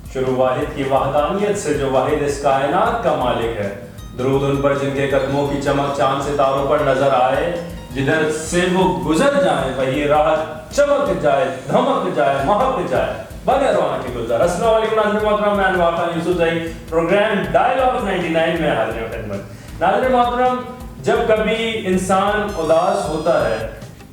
शुरू वाहिद की वहदानियत से जो वाहिद इस कायनात का मालिक है। दरूद उन पर जिनके कदमों की चमक चांद सितारों पर नजर आए, जिधर से वो गुजर जाए वही राह चमक जाए, धमक जाए, महक जाए, बने रवाना की गुलजार। अस्सलाम वालेकुम नाज़रीन मोहतरम, मैं अनवर यूसुफ ज़ई प्रोग्राम डायलॉग 99 में हाजिर हूं खिदमत। नाज़रीन मोहतरम, जब कभी इंसान उदास होता है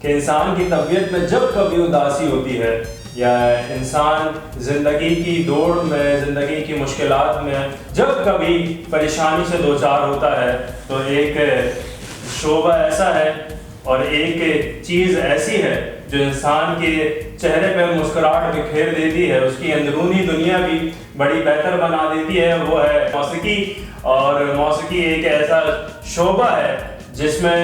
कि इंसान की तबीयत में जब कभी उदासी होती है या इंसान ज़िंदगी की दौड़ में, ज़िंदगी की मुश्किलात में जब कभी परेशानी से दो चार होता है, तो एक शोबा ऐसा है और एक चीज़ ऐसी है जो इंसान के चेहरे पे मुस्कुराहट बिखेर देती है, उसकी अंदरूनी दुनिया भी बड़ी बेहतर बना देती है। वो है मौसीकी। और मौसीकी एक ऐसा शोबा है जिसमें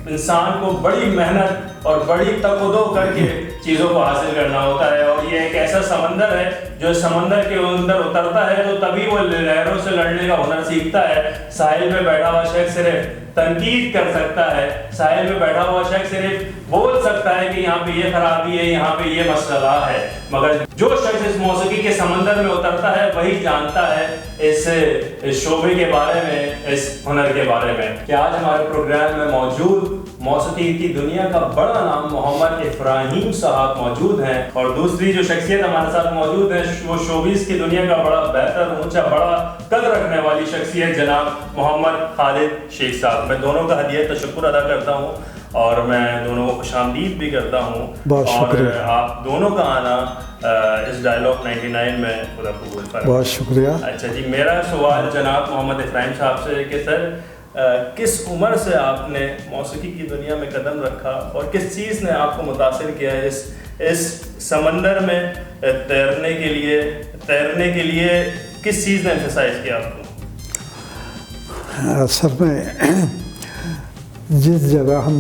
इंसान को बड़ी मेहनत और बड़ी तकदो करके चीज़ों को हासिल करना होता है। और ये एक ऐसा समंदर है जो समंदर के अंदर उतरता है तो तभी वो लहरों से लड़ने का हुनर सीखता है। साहिल में बैठा हुआ शख्स सिर्फ तनकीद कर सकता है, साहिल में बैठा हुआ शख्स सिर्फ बोल सकता है कि यहाँ पे ये खराबी है, यहाँ पे ये मसला है, मगर जो शख्स इस मौसीकी के समंदर में उतरता है वही जानता है इस शोबे के बारे में, इस हुनर के बारे में। कि आज हमारे प्रोग्राम में मौजूद मौसीकी की दुनिया का बड़ा नाम मोहम्मद इब्राहिम साहब मौजूद हैं, और दूसरी जो शख्सियत हमारे साथ मौजूद है वो शोबीज़ की दुनिया का बड़ा बेहतर, ऊंचा, बड़ा कद रखने वाली शख्सियत जनाब मोहम्मद खालिद शेख साहब। मैं दोनों का हदिया तशक्कुर अदा करता हूँ और मैं दोनों को खुशामदीद भी करता हूँ। और आप दोनों का आना इस डायलॉग 99 में खुदा कबूल फरमाए। बहुत शुक्रिया। अच्छा जी, मेरा सवाल जनाब मोहम्मद इब्राहिम साहब से कि सर किस उम्र से आपने मौसीकी की दुनिया में कदम रखा और किस चीज़ ने आपको मुतासिर किया इस समंदर में तैरने के लिए किस चीज़ ने एम्फसाइज किया आपको? असल में जिस जगह हम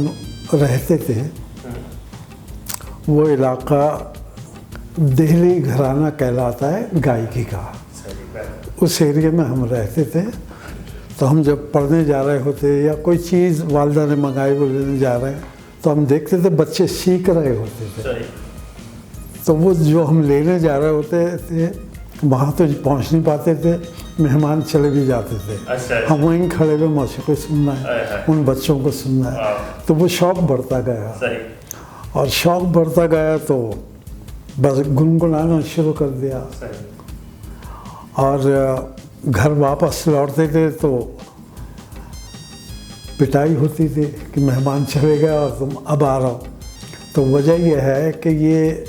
रहते थे वो इलाका दिल्ली घराना कहलाता है गायकी का। उस एरिया में हम रहते थे, तो हम जब पढ़ने जा रहे होते या कोई चीज़ वालदा ने मंगाई वो लेने जा रहे हैं तो हम देखते थे बच्चे सीख रहे होते थे, तो वो जो हम लेने जा रहे होते थे वहाँ तो पहुँच नहीं पाते थे, मेहमान चले भी जाते थे। अच्छा। हम वहीं खड़े हुए मौसीकी सुनना है, उन बच्चों को सुनना है, तो वो शौक़ बढ़ता गया। और शौक़ बढ़ता गया तो बस गुनगुनाना शुरू कर दिया। और घर वापस लौटते थे तो पिटाई होती थी कि मेहमान चले गए और तुम अब आ रहा हो। तो वजह यह है कि ये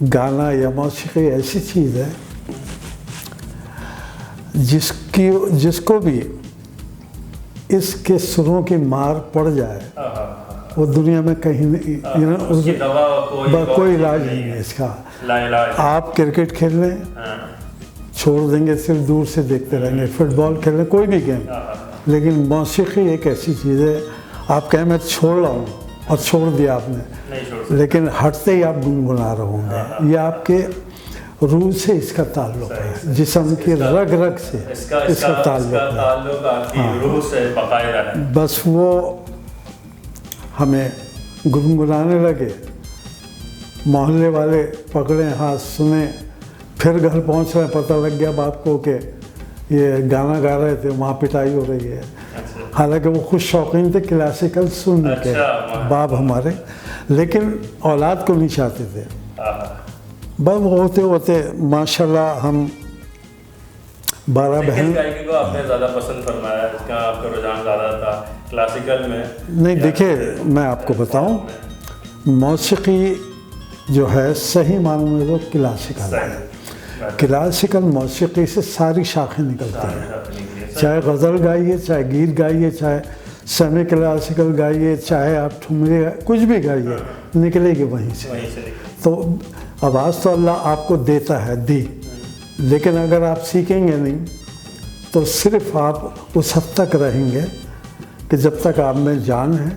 गाना या मौसीकी ऐसी चीज़ है जिसको भी इसके सुरों की मार पड़ जाए वो दुनिया में कहीं नहीं, कोई इलाज नहीं है इसका। आप क्रिकेट खेल लें, छोड़ देंगे, सिर्फ दूर से देखते रहेंगे, फुटबॉल खेल लें, कोई भी गेम, लेकिन मौसीकी एक ऐसी चीज़ है आप कहें मैं छोड़ रहा हूँ और छोड़ दिया आपने, लेकिन हटते ही आप गुनगुना रहे होंगे। ये आपके रूह से इसका ताल्लुक है, जिस्म की रग रग से इसका ताल्लुक है। बस वो हमें गुनगुनाने लगे, मोहल्ले वाले पकड़े हाथ, सुने, फिर घर पहुंच रहे, पता लग गया बाप को कि ये गाना गा रहे थे, वहाँ पिटाई हो रही है। हालांकि वो खुद शौकीन थे क्लासिकल सुनने के बाप हमारे, लेकिन औलाद को नहीं चाहते थे। बस होते होते माशाल्लाह हम 12 बहन। गायकी को आपने ज़्यादा पसंद फरमाया, इसका आपका रुझान ज़्यादा था क्लासिकल में? नहीं, देखिए मैं आपको बताऊं, मौसीकी जो है सही मानों में तो क्लासिकल है। क्लासिकल मौसीकी से सारी शाखें निकलती हैं, चाहे गज़ल गाइए, चाहे गीत गाइए, चाहे सेमी क्लासिकल गाइए, चाहे आप ठुमरी, कुछ भी गाइए, निकलेगी वहीं से। तो आवाज़ तो अल्लाह आपको देता है, दी, लेकिन अगर आप सीखेंगे नहीं तो सिर्फ आप उस हद तक रहेंगे कि जब तक आप में जान है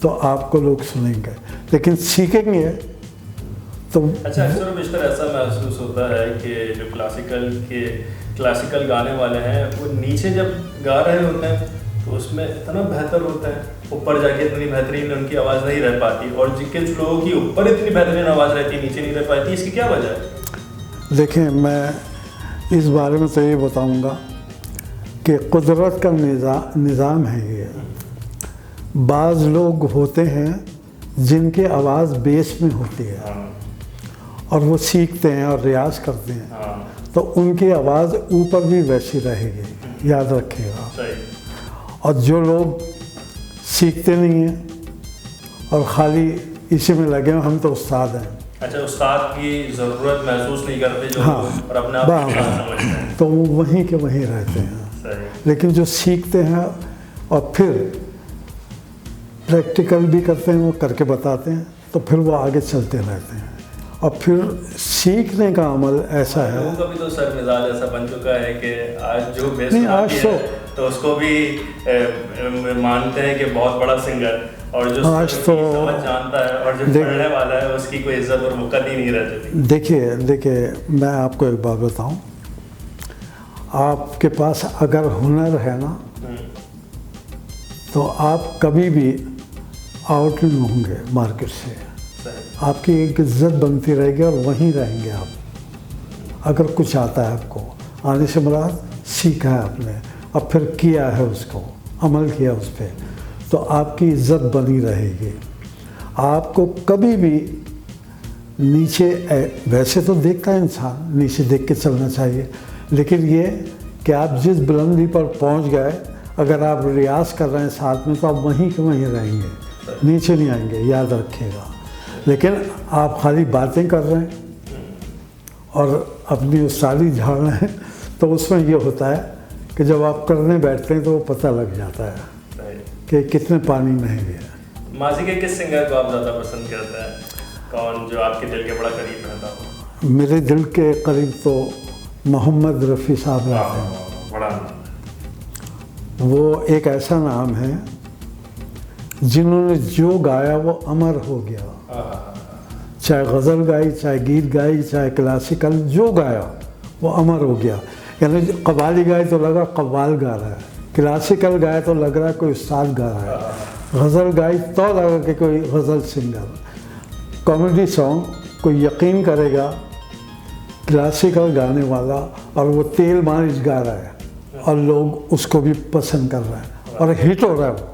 तो आपको लोग सुनेंगे, लेकिन सीखेंगे तो। अच्छा, अक्सर बेशतर ऐसा महसूस होता है कि जो क्लासिकल गाने वाले हैं वो नीचे जब गा रहे होते हैं तो उसमें इतना बेहतर होता है, ऊपर जाके इतनी बेहतरीन उनकी आवाज़ नहीं रह पाती, और जिनके लोगों की ऊपर इतनी बेहतरीन आवाज़ रहती है नीचे नहीं रह पाती, इसकी क्या वजह है? देखें, मैं इस बारे में तो ये बताऊंगा कि कुदरत का निज़ाम है ये। बाज़ लोग होते हैं जिनकी आवाज़ बेस में होती है और वो सीखते हैं और रियाज करते हैं, तो उनकी आवाज़ ऊपर भी वैसी रहेगी, याद रखिएगा। और जो लोग सीखते नहीं हैं और खाली इसी में लगे हैं, हम तो उस्ताद हैं। अच्छा, उस्ताद की ज़रूरत महसूस नहीं करते जो, हाँ, और अपने आप को समझते हैं, तो वो वहीं के वहीं रहते हैं। लेकिन जो सीखते हैं और फिर प्रैक्टिकल भी करते हैं, वो करके बताते हैं, तो फिर वो आगे चलते रहते हैं। और फिर सीखने का अमल ऐसा है। लोगों का भी तो सर मिजाज ऐसा बन चुका है कि आज जो बेस्ट है तो उसको भी मानते हैं कि बहुत बड़ा सिंगर, और जो आज तो समझ जानता है और जो पढ़ने वाला है उसकी कोई इज्जत और मुकद्दर ही नहीं रहती। देखिए, मैं आपको एक बात बताऊं, आपके पास अगर हुनर है ना, तो आप कभी भी आउट नहीं होंगे मार्केट से। आपकी एक इज्जत बनती रहेगी और वहीं रहेंगे आप। अगर कुछ आता है आपको, आने से मुराद सीखा है आपने और फिर किया है, उसको अमल किया उस पर, तो आपकी इज्जत बनी रहेगी। आपको कभी भी नीचे, वैसे तो देखता है इंसान, नीचे देख के चलना चाहिए, लेकिन ये कि आप जिस बुलंदी पर पहुंच गए, अगर आप रियाज कर रहे हैं साथ में, तो आप वहीं के वहीं रहेंगे, नीचे नहीं आएंगे, याद रखिएगा। लेकिन आप खाली बातें कर रहे हैं और अपनी उस्तादी झाड़ रहे हैं, तो उसमें ये होता है कि जब आप करने बैठते हैं तो वो पता लग जाता है कि कितने पानी में है ये। माजी के किस सिंगर को आप ज़्यादा पसंद करते हैं? कौन जो आपके दिल के बड़ा करीब रहता हो? मेरे दिल के करीब तो मोहम्मद रफ़ी साहब रहते हैं। बड़ा वो एक ऐसा नाम है जिन्होंने जो गाया वो अमर हो गया। चाहे गज़ल गाई, चाहे गीत गाई, चाहे क्लासिकल, जो गाया वो अमर हो गया। यानी कव्वाली गाई तो लगा कव्वाल गा रहा है, क्लासिकल गाया तो लग रहा है कोई उस्ताद गा रहा है, गज़ल गाई तो लगा कि कोई गज़ल सिंगर। कॉमेडी सॉन्ग कोई यकीन करेगा क्लासिकल गाने वाला और वो तेल मालिश गा रहा है और लोग उसको भी पसंद कर रहे हैं और हिट हो रहा है वो।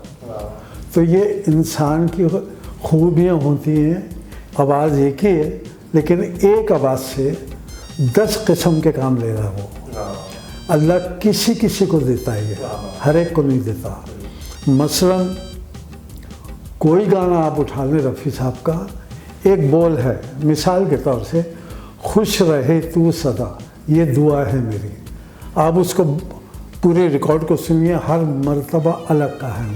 तो ये इंसान की खूबियाँ होती हैं। आवाज़ एक ही है, लेकिन एक आवाज़ से 10 किस्म के काम ले रहा है वो। अल्लाह किसी किसी को देता है, ये हर एक को नहीं देता। मसलन कोई गाना आप उठा लें रफ़ी साहब का, एक बोल है मिसाल के तौर से, खुश रहे तू सदा ये दुआ है मेरी। आप उसको पूरे रिकॉर्ड को सुनिए, हर मर्तबा अलग का है,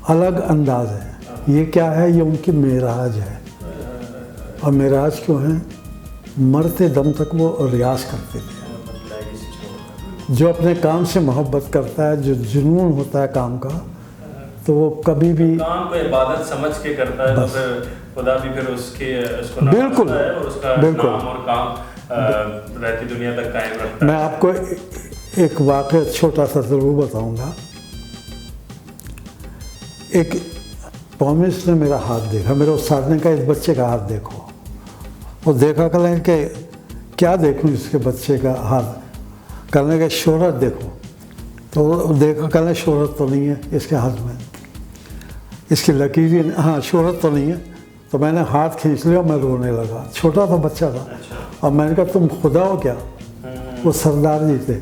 अलग अंदाज है। ये क्या है? ये उनकी मेराज है। और मेराज क्यों है? मरते दम तक वो रियाज करते थे। जो अपने काम से मोहब्बत करता है, जो जुनून होता है काम का, तो वो कभी भी काम को इबादत समझ के करता है, तो फिर खुदा भी फिर उसको नाम बिल्कुल है और उसका नाम और काम रहती दुनिया तक कायम रखता है। मैं आपको एक वाक़या छोटा सा ज़रूर बताऊंगा। एक पॉमिस ने मेरा हाथ देखा, मेरे उस्ताद ने कहा इस बच्चे का हाथ देखो। वो देखा, कहें कि क्या देखूं इसके बच्चे का हाथ? कहने के शोहरत देखो। तो देखा, कहने शोहरत तो नहीं है इसके हाथ में, इसकी लकीर, हाँ शोहरत तो नहीं है। तो मैंने हाथ खींच लिया, मैं रोने लगा। छोटा था, बच्चा था। और मैंने कहा तुम खुदा हो क्या? वो सरदार जी थे,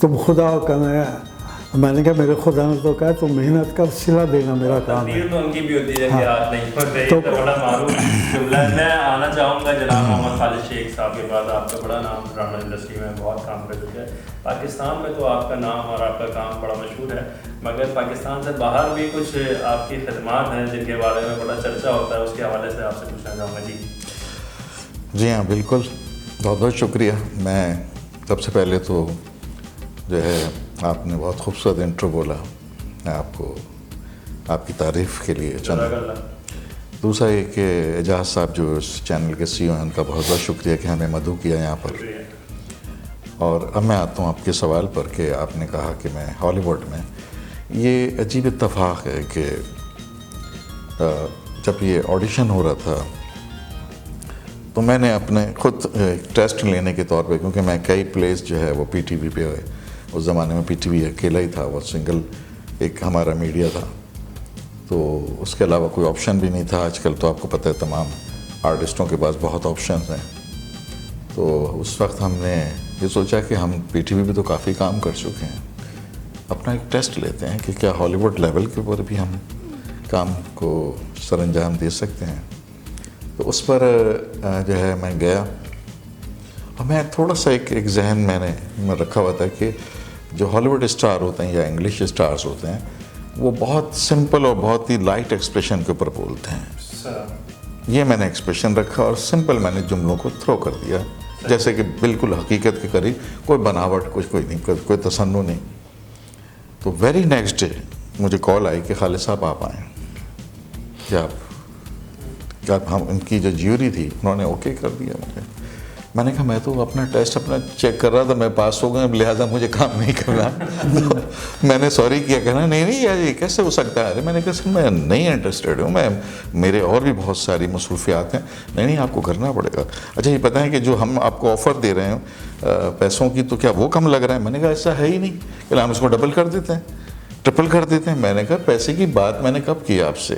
तुम खुदा हो? कहना, मैंने कहा मेरे खुदा ने तो कहा तुम मेहनत कर, सिला देना मेरा काम है। तो उनकी भी होती है कि आज नहीं होते, तो बड़ा मारूफ जुमला। मैं आना चाहूँगा जनाब मोहम्मद खालिद शेख साहब के पास। आपका बड़ा नाम ड्रामा इंडस्ट्री में बहुत काम कर चुके हैं। पाकिस्तान में तो आपका नाम और आपका काम बड़ा मशहूर है, मगर पाकिस्तान से बाहर भी कुछ आपकी खदमात हैं जिनके बारे में बड़ा चर्चा होता है, उसके हवाले से आपसे पूछना चाहूँगा। जी हाँ, बिल्कुल, बहुत बहुत शुक्रिया। मैं सबसे पहले तो जो है, आपने बहुत खूबसूरत इंट्रो बोला, मैं आपको आपकी तारीफ़ के लिए चंद। दूसरा ये कि एजाज साहब जो इस चैनल के CEO हैं, उनका बहुत बहुत शुक्रिया कि हमें मदऊ किया यहाँ पर। और अब मैं आता हूँ आपके सवाल पर कि आपने कहा कि मैं हॉलीवुड में, ये अजीब इत्तफ़ाक़ है कि जब ये ऑडिशन हो रहा था तो मैंने अपने खुद टेस्ट लेने के तौर पे, क्योंकि मैं कई प्लेस जो है वो पीटीवी पे है, उस ज़माने में पीटीवी अकेला ही था, वो सिंगल एक हमारा मीडिया था, तो उसके अलावा कोई ऑप्शन भी नहीं था। आजकल तो आपको पता है तमाम आर्टिस्टों के पास बहुत ऑप्शंस हैं। तो उस वक्त हमने ये सोचा कि हम पीटीवी पे तो काफ़ी काम कर चुके हैं, अपना एक टेस्ट लेते हैं कि क्या हॉलीवुड लेवल के ऊपर भी हम काम को सरअंजाम दे सकते हैं। तो उस पर जो है मैं गया, और मैं थोड़ा सा एक जहन मैंने रखा हुआ था कि जो हॉलीवुड स्टार होते हैं या इंग्लिश स्टार्स होते हैं, वो बहुत सिंपल और बहुत ही लाइट एक्सप्रेशन के ऊपर बोलते हैं। ये मैंने एक्सप्रेशन रखा और सिंपल मैंने जुमलों को थ्रो कर दिया, जैसे कि बिल्कुल हकीकत के करीब, कोई बनावट कोई नहीं, कोई तसन्नु नहीं। तो वेरी नेक्स्ट डे मुझे कॉल आई कि खालिद साहब आप आएँ, क्या हम उनकी जो ज्यूरी थी उन्होंने ओके कर दिया मुझे। मैंने कहा मैं तो अपना टेस्ट अपना चेक कर रहा था, मैं पास हो गया, लिहाजा मुझे काम नहीं करना। तो मैंने सॉरी किया, कहना नहीं यार ये कैसे हो सकता है। अरे मैंने कहा सर मैं नहीं इंटरेस्टेड हूँ, मैं मेरे और भी बहुत सारी मसरूफियात हैं। नहीं आपको करना पड़ेगा। अच्छा ये पता है कि जो हम आपको ऑफ़र दे रहे हैं पैसों की, तो क्या वो कम लग रहा है? मैंने कहा ऐसा है ही नहीं, कि हम इसको डबल कर देते हैं, ट्रिपल कर देते हैं। मैंने कहा पैसे की बात मैंने कब की आपसे,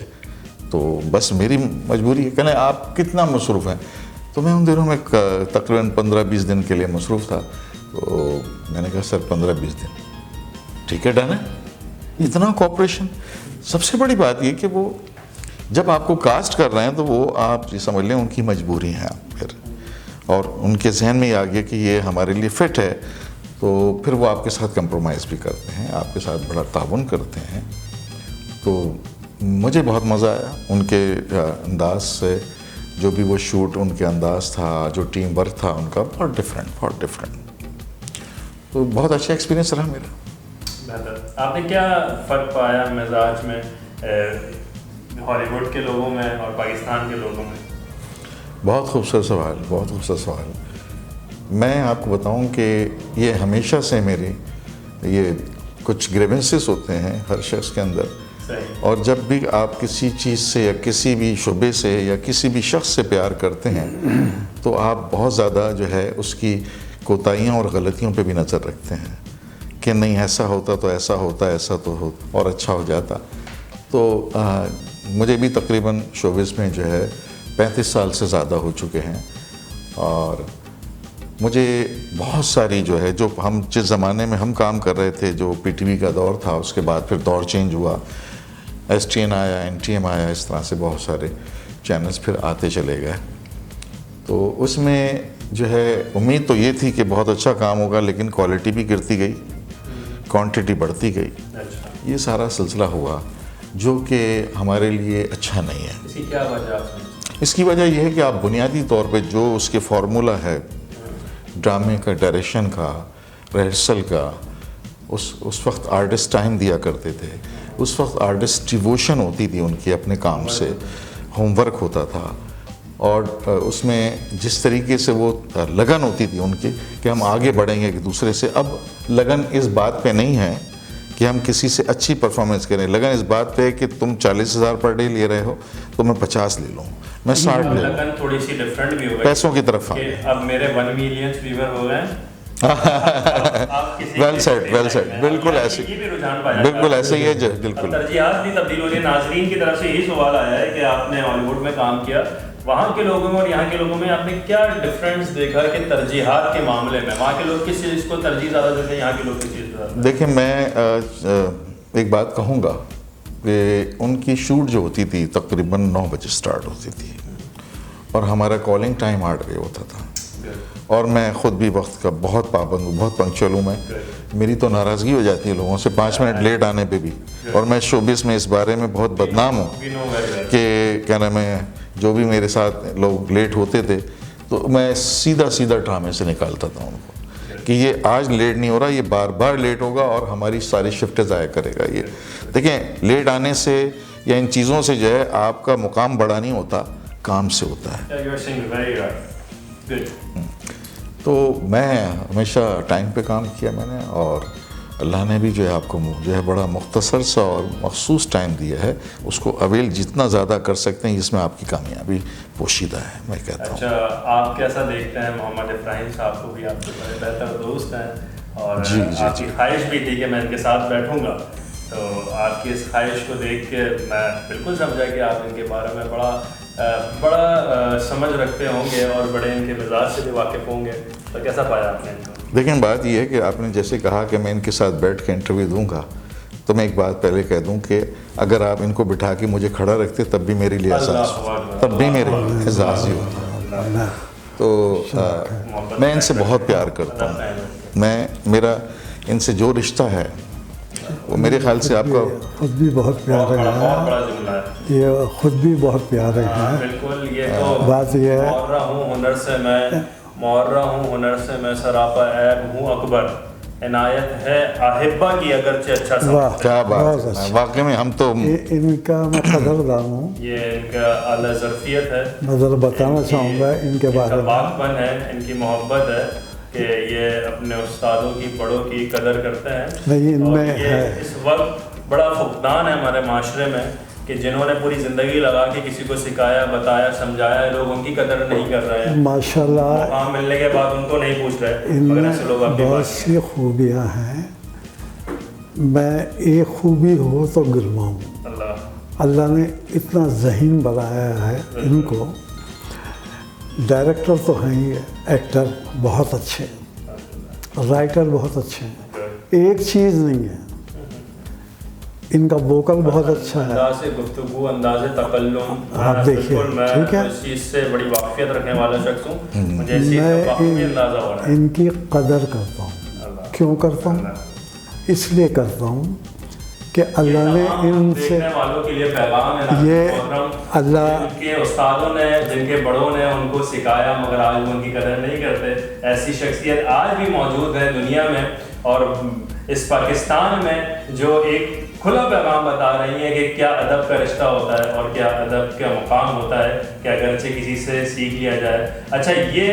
तो बस मेरी मजबूरी है। कहना आप कितना मसरूफ़ हैं? तो मैं उन दिनों में तकरीबन 15-20 दिन के लिए मसरूफ़ था। तो मैंने कहा सर 15-20 दिन ठीक है, डन है। इतना कोऑपरेशन। सबसे बड़ी बात ये कि वो जब आपको कास्ट कर रहे हैं तो वो आप ये समझ लें उनकी मजबूरी है फिर, और उनके जहन में ये आ गया कि ये हमारे लिए फ़िट है, तो फिर वो आपके साथ कंप्रोमाइज़ भी करते हैं, आपके साथ बड़ा ताउन करते हैं। तो मुझे बहुत मज़ा आया उनके अंदाज से, जो भी वो शूट उनके अंदाज था, जो टीम वर्क था उनका बहुत डिफरेंट। तो बहुत अच्छा एक्सपीरियंस रहा मेरा। बेहतर। आपने क्या फ़र्क पाया मिजाज में हॉलीवुड के लोगों में और पाकिस्तान के लोगों में? बहुत खूबसूरत सवाल। मैं आपको बताऊं कि ये हमेशा से मेरे ये कुछ ग्रीवेंसेस होते हैं हर शख्स के अंदर, और जब भी आप किसी चीज़ से या किसी भी शुबे से या किसी भी शख्स से प्यार करते हैं तो आप बहुत ज़्यादा जो है उसकी कोताहियाँ और गलतियों पे भी नज़र रखते हैं कि नहीं ऐसा होता तो ऐसा होता, ऐसा तो हो और अच्छा हो जाता। तो मुझे भी तकरीबन शोबिस में जो है 35 साल से ज़्यादा हो चुके हैं, और मुझे बहुत सारी जो है जो हम जिस ज़माने में हम काम कर रहे थे, जो पीटीवी का दौर था, उसके बाद फिर दौर चेंज हुआ, STN आया, NTM आया, इस तरह से बहुत सारे चैनल्स फिर आते चले गए। तो उसमें जो है उम्मीद तो ये थी कि बहुत अच्छा काम होगा, लेकिन क्वालिटी भी गिरती गई, क्वांटिटी बढ़ती गई। ये सारा सिलसिला हुआ जो कि हमारे लिए अच्छा नहीं है। इसकी क्या वजह? इसकी वजह यह है कि आप बुनियादी तौर पे जो उसके फार्मूला है ड्रामे का, डायरेक्शन का, रिहर्सल का, उस वक्त आर्टिस्ट टाइम दिया करते थे, उस वक्त आर्टिस्ट डिवोशन होती थी उनकी अपने काम से, होमवर्क होता था, और उसमें जिस तरीके से वो लगन होती थी उनकी कि हम आगे बढ़ेंगे एक दूसरे से। अब लगन इस बात पे नहीं है कि हम किसी से अच्छी परफॉर्मेंस करें, लगन इस बात पे है कि तुम 40,000 पर डे ले रहे हो तो मैं 50 ले लूँ, मैं 60 ले लूँ। लगन थोड़ी सी डिफरेंट भी हो गई पैसों की तरफ। अब मेरे 1 मिलियन व्यूअर हो गए। वेल सेड, बिल्कुल ऐसे, बिल्कुल ऐसे ही है, बिल्कुल। तरजीहात भी तब्दील हो रही है। नाजरीन की तरफ से यही सवाल आया है कि आपने हॉलीवुड में काम किया, वहाँ के लोगों में और यहाँ के लोगों में आपने क्या डिफरेंस देखा कि तरजीहात के मामले में वहाँ के लोग किस चीज़ को तरजीह ज़्यादा देते हैं, यहाँ के लोग किस चीज़ को ज़्यादा? देखिए मैं एक बात कहूँगा कि उनकी शूट जो होती थी तकरीबन 9 बजे स्टार्ट होती थी, और हमारा कॉलिंग टाइम 8 बजे होता था, और मैं ख़ुद भी वक्त का बहुत पाबंद हूँ, बहुत पंक्चुअल हूँ मैं। मेरी तो नाराज़गी हो जाती है लोगों से 5 मिनट लेट आने पे भी, और मैं शोबिस में इस बारे में बहुत बदनाम हूँ कि क्या नाम है, जो भी मेरे साथ लोग लेट होते थे तो मैं सीधा ड्रामे से निकालता था उनको कि ये आज लेट नहीं हो रहा, ये बार बार लेट होगा और हमारी सारी शिफ्टें ज़ाया करेगा। ये देखें, लेट आने से या इन चीज़ों से जो है आपका मुकाम बड़ा नहीं होता, काम से होता है। तो मैं हमेशा टाइम पे काम किया मैंने, और अल्लाह ने भी जो है आपको जो है बड़ा मुख्तसर सा और मखसूस टाइम दिया है, उसको अवेल जितना ज़्यादा कर सकते हैं, इसमें आपकी कामयाबी पोशीदा है, मैं कहता हूँ। अच्छा, आप कैसा देखते हैं मोहम्मद इब्राहिम साहब को? भी आपके बड़े बेहतर दोस्त हैं और जी, आपकी ख्वाहिश भी थी कि मैं इनके साथ बैठूंगा, तो आपकी इस ख्वाहिश को देख के मैं बिल्कुल समझा कि आप इनके बारे में बड़ा समझ रखते होंगे और बड़े इनके मिजाज से भी वाकिफ़ होंगे, तो कैसा पाया आपने इनको? लेकिन बात यह है कि आपने जैसे कहा कि मैं इनके साथ बैठ के इंटरव्यू दूंगा, तो मैं एक बात पहले कह दूं कि अगर आप इनको बिठा के मुझे खड़ा रखते तब भी मेरे लिए एहसास एहसास ही होता। तो मैं इनसे बहुत प्यार करता हूँ। मेरा इनसे जो रिश्ता है वो मेरे ख्याल से आपका खुद भी बहुत प्यारे हैं, ये खुद भी बहुत प्यारे हैं। बिल्कुल, ये तो बात ये है, मुअर्रा हूँ हुनर से मैं सरापा ऐब हूँ अकबर, इनायत है आहिब्बा की अगरचे अच्छा वाह, क्या बात है, वाकई में हम तो इनका मैं कदरदान हूँ, ये इनका आला ज़र्फियत है। मैं ज़रा बताना चाहूँगा इनके बारे में, बागपन है, इनकी मोहब्बत है कि ये अपने उस्तादों की, बड़ों की कदर करते हैं। नहीं, इनमें है इस वक्त बड़ा फुकदान है हमारे माशरे में कि जिन्होंने पूरी ज़िंदगी लगा के किसी को सिखाया, बताया, समझाया, लोग उनकी कदर नहीं कर रहे हैं। माशाल्लाह, मकाम मिलने के बाद उनको नहीं पूछ रहे। इनमें बहुत सी खूबियाँ हैं। मैं एक खूबी हो तो गिरवाऊँ। अल्लाह ने इतना ज़हीन बनाया है इनको। डायरेक्टर तो हैं ही, एक्टर बहुत अच्छे, राइटर बहुत अच्छे हैं। एक चीज़ नहीं है, इनका वोकल बहुत अच्छा है, अंदाज़े गुफ्तगू, अंदाज़े तकल्लुम। आप देखिए, ठीक है, इस चीज़ से बड़ी वाक़ियत रखने वाला शख्स हूँ। मुझे अंदाज़ा हो रहा है। इनकी कदर करता हूँ। क्यों करता हूँ? इसलिए करता हूँ कि अल्लाह ने इनसे वालों के लिए पैगाम है, ये अल्लाह के उस्तादों ने, जिनके बड़ों ने उनको सिखाया मगर आज वो उनकी कदर नहीं करते। ऐसी शख्सियत आज भी मौजूद है दुनिया में और इस पाकिस्तान में जो एक खुला पैगाम बता रही है कि क्या अदब का रिश्ता होता है और क्या अदब का मुकाम होता है कि अगरचे किसी से सीख लिया जाए। अच्छा, ये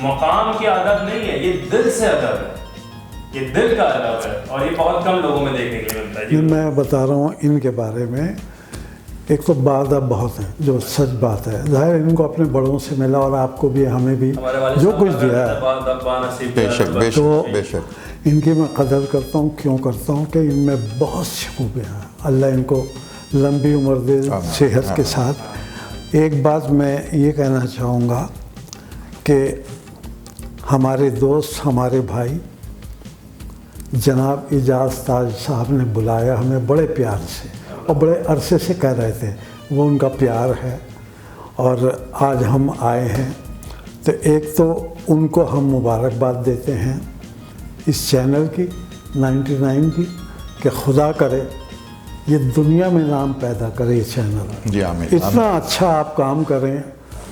मुकाम की अदब नहीं है, ये दिल से अदब है, ये दिल का अदब है और ये बहुत कम लोगों में देखने के लिए मिलता है। मैं बता रहा हूँ इनके बारे में। एक तो बादब बहुत है, जो सच बात है, जाहिर इनको अपने बड़ों से मिला और आपको भी, हमें भी जो कुछ दिया है, तो बेशक इनकी मैं कदर करता हूँ। क्यों करता हूँ कि इनमें बहुत सी खूबियाँ हैं। अल्लाह इनको लंबी उम्र दे, सेहत के साथ। एक बात मैं ये कहना चाहूँगा कि हमारे दोस्त, हमारे भाई जनाब इजाज़ ताज साहब ने बुलाया हमें बड़े प्यार से और बड़े अरसे से कह रहे थे, वो उनका प्यार है और आज हम आए हैं। तो एक तो उनको हम मुबारकबाद देते हैं इस चैनल की, 99 की, कि खुदा करे ये दुनिया में नाम पैदा करे ये चैनल। जी आमीन। इतना अच्छा आप काम करें,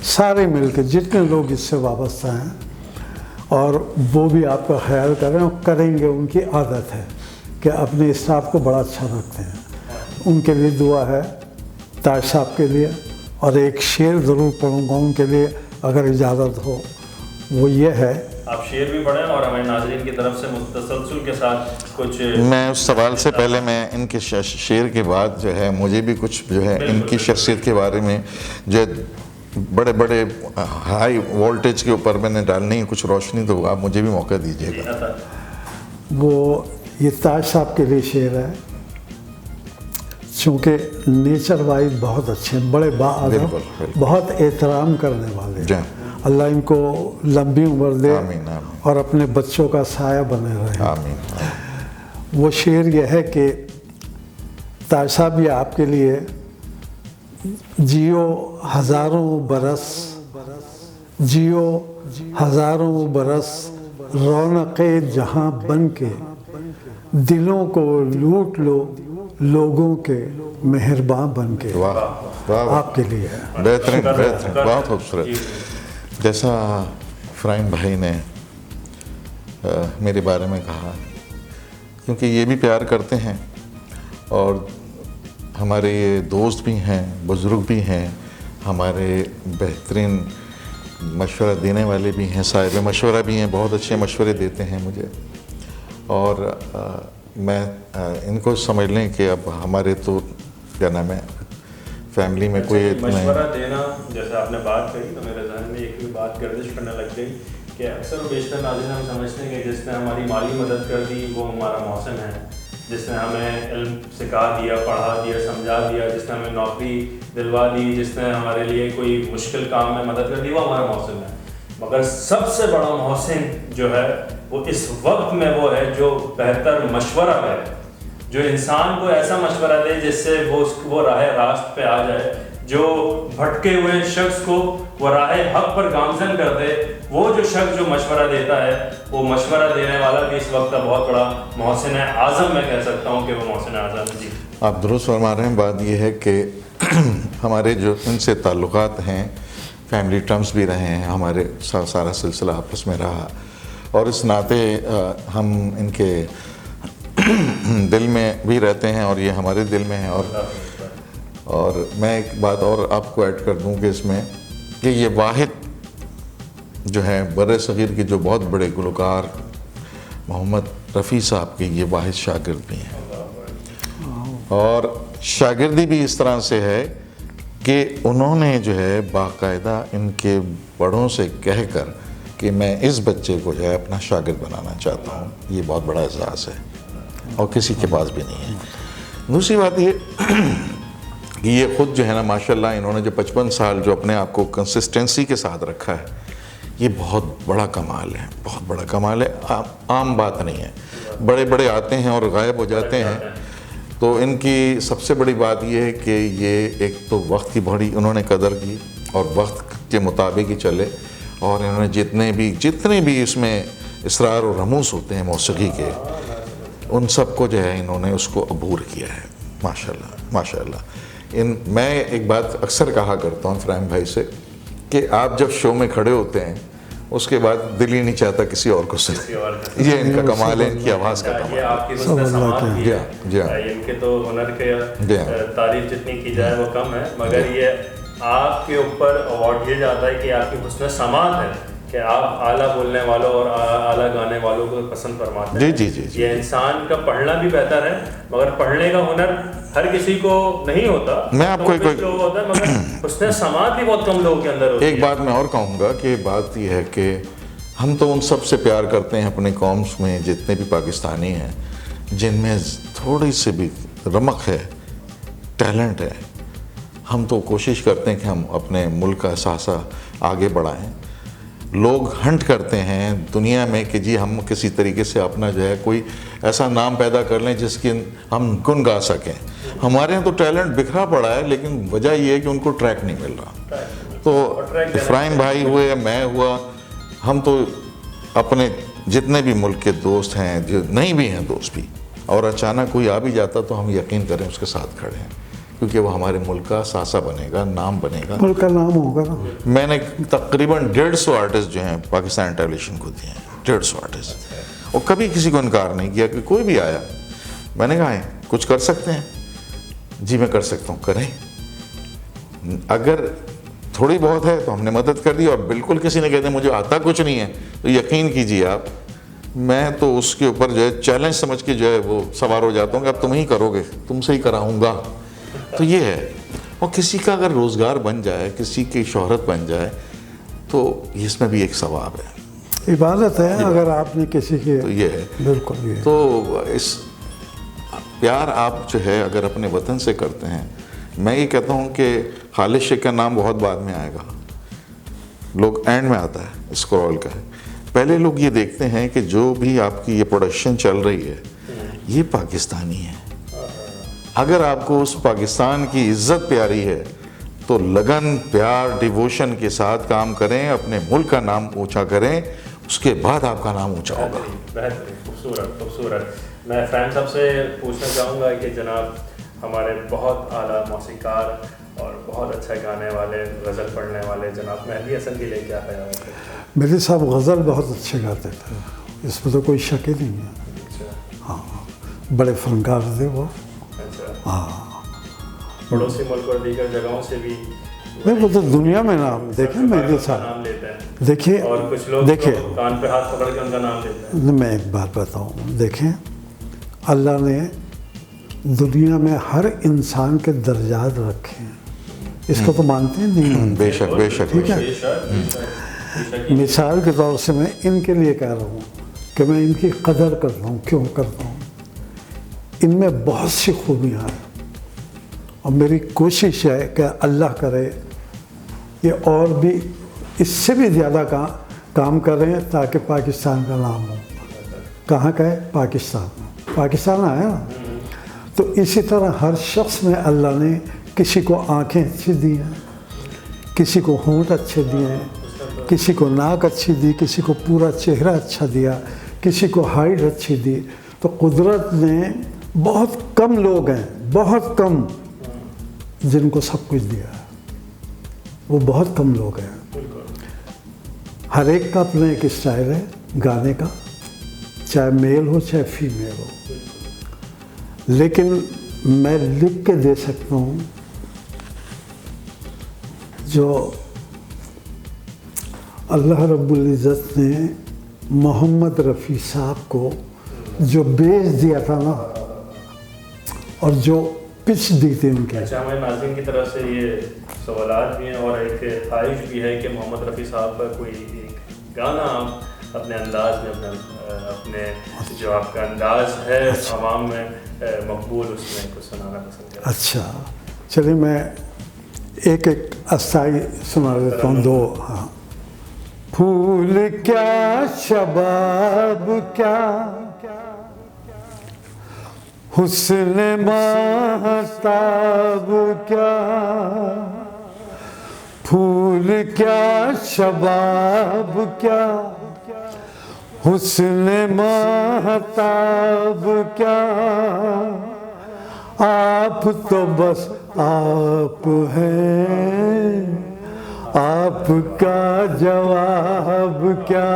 सारे मिलकर जितने लोग इससे वाबस्ता हैं, और वो भी आपका ख्याल करें और करेंगे। उनकी आदत है कि अपने स्टाफ को बड़ा अच्छा रखते हैं। उनके लिए दुआ है, ताज साहब के लिए, और एक शेर ज़रूर पढ़ूँगा उनके लिए अगर इजाज़त हो। वो ये है, आप शेर भी पढ़ें और हमें नाज़रीन की तरफ से मुतसलसल के साथ कुछ। मैं उस सवाल से पहले मैं इनके शेर के बाद जो है मुझे भी कुछ जो है इनकी शख्सियत के बारे में जो बड़े बड़े हाई वोल्टेज के ऊपर मैंने डालनी है कुछ रोशनी, तो आप मुझे भी मौका दीजिएगा। वो ये ताज साहब के लिए शेर है, चूँकि नेचर वाइज बहुत अच्छे, बड़े बाअदब, बहुत एहतराम करने वाले। अल्लाह इनको लंबी उम्र दे, आमीन, आमीन। और अपने बच्चों का साया बने रहे, आमीन, आमीन। वो शेर यह है कि ताज साहब, ये आपके लिए, जियो हज़ारों बरस, जियो हज़ारों बरस, रौनक़े जहाँ बन के, दिलों को लूट लो लोगों के मेहरबान बन के। वाह, वाह, आपके लिए बेहतरीन, बेहतरीन, बहुत खूबसूरत। जैसा इब्राहिम भाई ने मेरे बारे में कहा, क्योंकि ये भी प्यार करते हैं और हमारे ये दोस्त भी हैं, बुज़ुर्ग भी हैं, हमारे बेहतरीन मशवरा देने वाले भी हैं, साहिब मशवरा भी हैं, बहुत अच्छे मशवरे देते हैं मुझे। और मैं इनको समझ लें कि अब हमारे तो क्या नाम है फैमिली में कोई मशवरा देना, जैसे आपने बात कही तो मेरे जहन में एक भी बात गर्दिश करने लग गई कि अक्सर बेशतर नाज़रीन हम समझते हैं कि जिसने हमारी माली मदद कर दी वो हमारा मौसम है, जिसने हमें इल्म सिखा दिया, पढ़ा दिया, समझा दिया, जिसने हमें नौकरी दिलवा दी, जिसने हमारे लिए कोई मुश्किल काम में मदद कर दी, वो हमारा मौसम है। मगर सबसे बड़ा मौसम जो है वो इस वक्त में वो है जो बेहतर मशवरा है, जो इंसान को ऐसा मशवरा दे जिससे वो राह रास्त पे आ जाए, जो भटके हुए शख्स को वो राह हक पर गामजन कर दे। वो जो शख्स जो मशवरा देता है, वो मशवरा देने वाला भी इस वक्त का बहुत बड़ा मोहसिन आज़म, मैं कह सकता हूँ कि वो मोहसिन आज़म। जी आप दुरुस्त फरमा रहे हैं। बात यह है कि हमारे जो इनसे ताल्लुकात हैं, फैमिली टर्म्स भी रहे हैं, हमारे सारा सिलसिला आपस में रहा, और इस नाते हम इनके दिल में भी रहते हैं और ये हमारे दिल में है। और मैं एक बात और आपको ऐड कर दूं कि इसमें कि ये वाहिद जो है बर सग़ीर के जो बहुत बड़े गुलकार मोहम्मद रफ़ी साहब के ये वाहिद शागिर्द भी हैं। और शागिर्दी भी इस तरह से है कि उन्होंने जो है बाकायदा इनके बड़ों से कहकर कि मैं इस बच्चे को जो है अपना शागिर्द बनाना चाहता हूँ, ये बहुत बड़ा एहसास है और किसी के पास भी नहीं है। दूसरी बात ये कि ये ख़ुद जो है ना माशाल्लाह इन्होंने जो 55 साल जो अपने आप को कंसिस्टेंसी के साथ रखा है, ये बहुत बड़ा कमाल है, बहुत बड़ा कमाल है। आम बात नहीं है। बड़े बड़े आते हैं और गायब हो जाते हैं, तो इनकी सबसे बड़ी बात ये है कि ये एक तो वक्त की बड़ी उन्होंने कदर की और वक्त के मुताबिक ही चले, और इन्होंने जितने भी इसमें इसरार और रमूस होते हैं मौसीकी के, उन सब को जो है इन्होंने उसको अबूर किया है। माशाल्लाह माशाल्लाह। मैं एक बात अक्सर कहा करता हूँ फरहीम भाई से कि आप जब शो में खड़े होते हैं उसके बाद दिल ही नहीं चाहता किसी और को सुने। ये इनका कमाल है, इनकी आवाज़ का कमाल है। इनके तो हुनर के तारीफ जितनी की जाए वो कम है, मगर ये आपके ऊपर अवार्ड ये जाता है कि आपकी हुस्न समात है कि आप आला बोलने वालों और आला गाने वालों को पसंद फरमाते हैं। जी। ये इंसान का पढ़ना भी बेहतर है, मगर पढ़ने का हुनर हर किसी को नहीं होता। मैं आपको एक होता है, मगर उसने समाज भी बहुत कम लोगों के अंदर होती है। एक बात मैं और कहूँगा कि बात यह है कि हम तो उन सब से प्यार करते हैं अपने कौम्स में जितने भी पाकिस्तानी हैं जिनमें थोड़ी सी भी रमक है, टैलेंट है। हम तो कोशिश करते हैं कि हम अपने मुल्क का सासा आगे बढ़ाएं। लोग हंट करते हैं दुनिया में कि जी हम किसी तरीके से अपना जो है कोई ऐसा नाम पैदा कर लें जिसकी हम गुन गा सकें। हमारे यहाँ तो टैलेंट बिखरा पड़ा है, लेकिन वजह यह है कि उनको ट्रैक नहीं मिल रहा। तो फरहीम भाई हुए, मैं हुआ, हम तो अपने जितने भी मुल्क के दोस्त हैं, जो नहीं भी हैं दोस्त भी, और अचानक कोई आ भी जाता तो हम यकीन करें उसके साथ खड़े हैं, क्योंकि वो हमारे मुल्क का सासा बनेगा, नाम बनेगा, मुल्क का नाम होगा ना। मैंने तकरीबन 150 आर्टिस्ट जो हैं पाकिस्तान टेलीविज़न को दिए हैं, 150 आर्टिस्ट, और कभी किसी को इनकार नहीं किया कि कोई भी आया मैंने कहा है कुछ कर सकते हैं, जी मैं कर सकता हूँ, करें। अगर थोड़ी बहुत है तो हमने मदद कर दी, और बिल्कुल किसी ने कह दिया मुझे आता कुछ नहीं है तो यकीन कीजिए आप, मैं तो उसके ऊपर जो है चैलेंज समझ के जो है वो सवार हो जाता हूँ कि अब तुम ही करोगे, तुमसे ही कराऊँगा। तो ये है। और किसी का अगर रोज़गार बन जाए, किसी की शोहरत बन जाए, तो इसमें भी एक सवाब है, इबादत है। अगर आपने किसी के, तो ये है बिल्कुल ये। तो इस प्यार आप जो है अगर अपने वतन से करते हैं, मैं ये कहता हूँ कि खालिद शेख का नाम बहुत बाद में आएगा, लोग एंड में आता है स्क्रॉल का। पहले लोग ये देखते हैं कि जो भी आपकी ये प्रोडक्शन चल रही है ये पाकिस्तानी है। अगर आपको उस पाकिस्तान की इज्जत प्यारी है तो लगन, प्यार, डिवोशन के साथ काम करें, अपने मुल्क का नाम ऊंचा करें, उसके बाद आपका नाम ऊंचा होगा। बेहतरीन, खूबसूरत खूबसूरत। मैं फैन साहब से पूछना चाहूँगा कि जनाब हमारे बहुत आला मौसीकार और बहुत अच्छा गाने वाले, गज़ल पढ़ने वाले जनाब मेहदी हसन के लिए क्या ख्याल है? मेहदी साहब गज़ल बहुत अच्छे गाते थे, इसमें तो कोई शक ही नहीं है। हाँ, बड़े फनकार थे वो। हाँ, पड़ोसी मुल्क और दीगर जगहों से भी नहीं वो तो दुनिया में नाम देखें मेरे साथ नाम लेते हैं देखिए और कुछ लोग देखिए तो कान पे हाथ पकड़ के उनका नाम लेते हैं। मैं एक बात बताऊं, देखें अल्लाह ने दुनिया में हर इंसान के दर्जात रखे हैं, इसको तो मानते हैं नहीं मानते? बेशक बेशक ठीक है। बेशक। मिसाल के तौर से मैं इनके लिए कह रहा हूँ कि मैं इनकी कदर करता हूँ। क्यों करता हूँ? इनमें बहुत सी खूबियाँ हैं और मेरी कोशिश है कि अल्लाह करे ये और भी इससे भी ज़्यादा काम करें ताकि पाकिस्तान का नाम हो। कहाँ का है? पाकिस्तान आया ना। तो इसी तरह हर शख्स में अल्लाह ने किसी को आँखें अच्छी दी हैं, किसी को होंठ अच्छे दिए हैं, किसी को नाक अच्छी दी, किसी को पूरा चेहरा अच्छा दिया, किसी को हाइट अच्छी दी। तो कुदरत ने बहुत कम लोग हैं, बहुत कम, जिनको सब कुछ दिया है। वो बहुत कम लोग हैं। हर एक का अपना एक स्टाइल है गाने का, चाहे मेल हो चाहे फीमेल हो। लेकिन मैं लिख के दे सकता हूँ जो अल्लाह रब्बुल इज़्ज़त ने मोहम्मद रफ़ी साहब को जो बेच दिया था ना और जो पिच दी थी उनके। अच्छा, हमारे नाज़रीन की तरफ से ये सवालात भी हैं और एक ख्वाहिश भी है कि मोहम्मद रफ़ी साहब का कोई एक गाना आप अपने अंदाज में अपने जो आपका अंदाज है आवाम में मकबूल, उसमें कुछ सुनाना पसंद करें। अच्छा चलिए मैं एक अस्थाई सुना देता हूँ दो। हाँ। फूल क्या शबाब क्या हुस्न महताब क्या, फूल क्या शबाब क्या हुस्न महताब क्या, आप तो बस आप हैं, आपका जवाब क्या,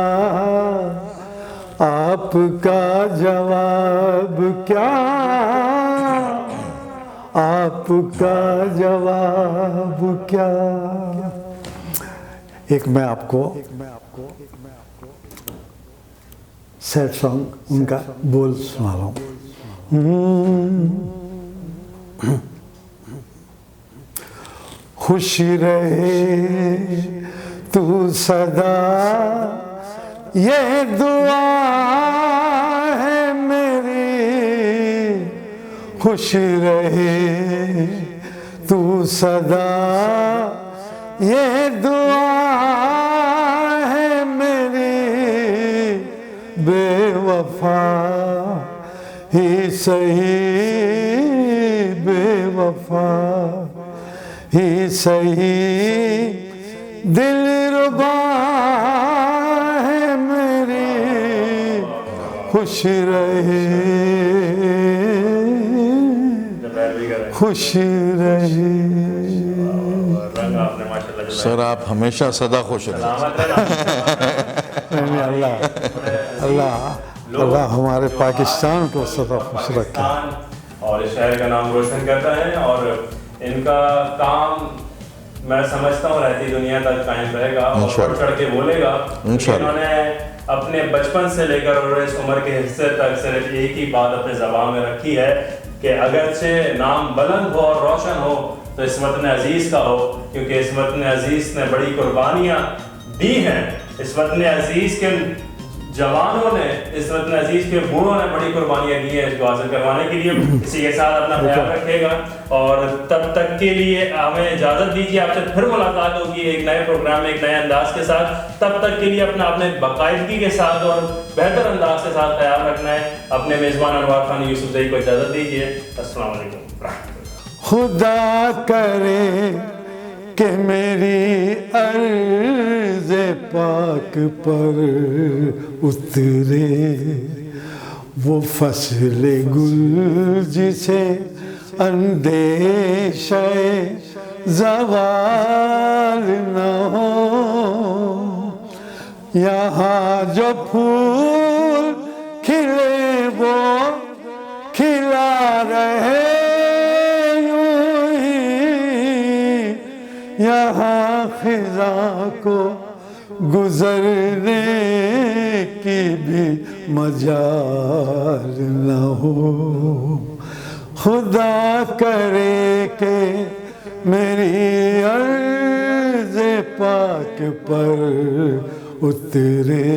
आपका जवाब क्या, आपका जवाब क्या। एक मैं आपको सैड सॉन्ग उनका बोल सुना रहा हूँ। खुशी रहे तू सदा ये दुआ है मेरी, खुश रहे तू सदा ये दुआ है मेरी, बेवफा ही सही, बेवफा ही सही, दिलरुबा है मेरी, खुश रहे, खुश रहे। सर आप हमेशा सदा खुश रहें। अल्लाह अल्लाह अल्लाह हमारे पाकिस्तान को सदा खुश रखे और इस शहर का नाम रोशन करता है और इनका काम मैं समझता हूँ रहती दुनिया तक कायम रहेगा और बढ़ चढ़ के बोलेगा। इन्होंने अपने बचपन से लेकर और इस उम्र के हिस्से तक सिर्फ एक ही बात अपने ज़बान में रखी है कि अगरचे नाम बुलंद हो और रोशन हो तो इस वतन अजीज़ का हो, क्योंकि इस वतन अजीज़ ने बड़ी कुर्बानियाँ दी हैं। इस वतन अजीज़ के जवानों ने, इस वतन अजीज़ के बूढ़ों ने बड़ी कुर्बानियाँ दी हैं इसको हासिल करवाने के लिए। इसी के साथ अपना ख्याल रखेगा और तब तक के लिए हमें इजाज़त दीजिए। आपसे फिर मुलाकात होगी एक नए प्रोग्राम में एक नए अंदाज के साथ। तब तक के लिए अपने बाकायदगी के साथ और बेहतर अंदाज के साथ ख्याल रखना है। अपने मेज़बान अनवार खान यूसुफजई को इजाज़त दीजिए। अस्सलाम वालेकुम। खुदा करे कि मेरी अर्ज़ पाक पर उतरे वो फसल गुल जिसे अंदेशे ज़वाल न हो, यहाँ जो फूल खिले वो खिला रहे यूं ही, यहाँ को गुजरने की भी मजाल न हो। खुदा करे के मेरी अर्ज़ पाक पर उतरे